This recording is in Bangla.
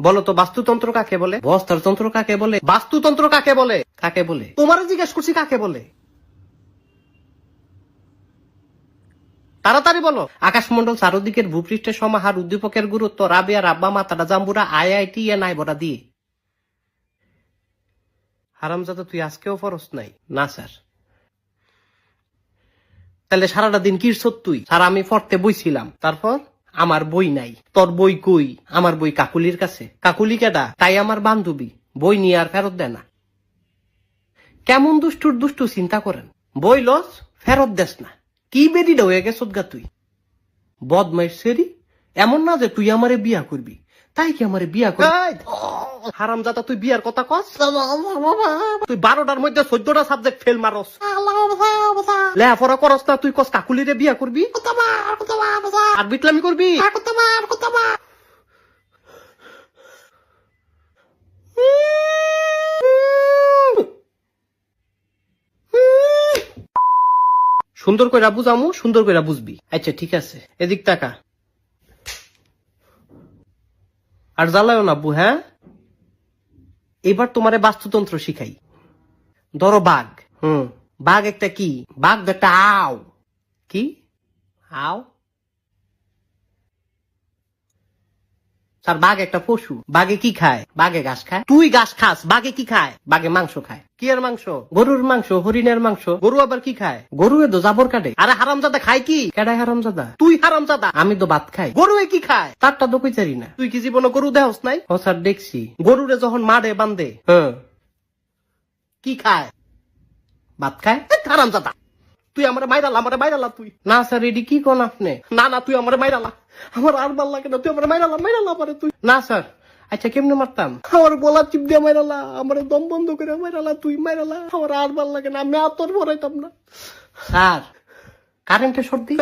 বলো তো বাস্তুতন্ত্র কাকে বলে? বস্ত্রতন্ত্র কাকে বলে? বাস্তুতন্ত্র কাকে বলে? কাকে বলে? তোমারও জিজ্ঞেস করছি কাকে বলে। তাড়াতাড়ি বলো। আকাশমন্ডল চারদিকের ভূপৃষ্ঠের সমাহার, উদ্দীপকের গুরুত্ব, রাবিয়া রাব্বা মাতারা জাম্বুরা IIT নাই বড়া দিয়ে। হারামজাদা তুই আজকেও ফরস নাই? না স্যার। তাহলে সারাটা দিন কি তুই? স্যার আমি পড়তে বইছিলাম। তারপর? আমার বই নাই। তোর বই কই? আমার বই কাকুলির কাছে। কাকুলি কেডা? তাই আমার বান্ধবী। বই নিয়ে আর ফেরত দেয় না। কেমন দুষ্টুর দুষ্টু চিন্তা করেন। বই লস ফেরত দেস না। কি বেরিটা হয়ে গেছ গা তুই? বদমাইশ সেরি। এমন না যে তুই আমারে বিয়া করবি। তাই কি আমারে বিয়া করবি? হারামজাদা তুই বিয়ার কথা কস? তুই 12টার মধ্যে 14টা সাবজেক্ট ফেল মারস। লেখাপড়া করস না, তুই কস কাকুলিরে বিয়া করবি আর বিটলামি করবি। সুন্দর কইরা বুঝামু, সুন্দর কইরা বুঝবি। আচ্ছা ঠিক আছে, এদিক তাকা। আর জ্বালায়ও না আব্বু, হ্যাঁ? এবার তোমারে বাস্তুতন্ত্র শিখাই। ধরো বাঘ। বাঘ একটা কি? বাঘ একটা আও। কি? আও? স্যার বাঘ একটা পশু। বাঘে কি খায়? বাঘে ঘাস খায়। তুই ঘাস খাস, বাঘে কি খায়? বাঘে মাংস খায়। কি এর মাংস? গরুর মাংস, হরিণের মাংস। গরু আবার কি খায়? গরু তো জাবর কাটে। আরে হারামজাদা খায় কি? কেডায় হারামজাদা? তুই হারামজাদা। আমি তো ভাত খাই। গরু কি খায়? তারটা তো কইতারি না। তুই কি জীবনে গরু দেহস নাই? ও স্যার দেখছি। গরুরে যখন মারে বান্ধে, কি খায়? ভাত খায়। হারামজাদা তুই আমার মাইরালা তুই। না স্যার এডি কি কোন আপনি? না তুই আমার মাইরালা। আমার আর ভাল লাগে না, তুই আমার মাইরালা পারে তুই। না স্যার। আচ্ছা কেমনে মারতাম? আমার বলা চিপ দিয়ে মাইরালা, আমার দম বন্ধ করে মাইরালা, তুই মাইরালা। আমার আর ভাল লাগে না, আমি আর তোর ভরাইতাম না। স্যার কারেন্টের শর্ট দি।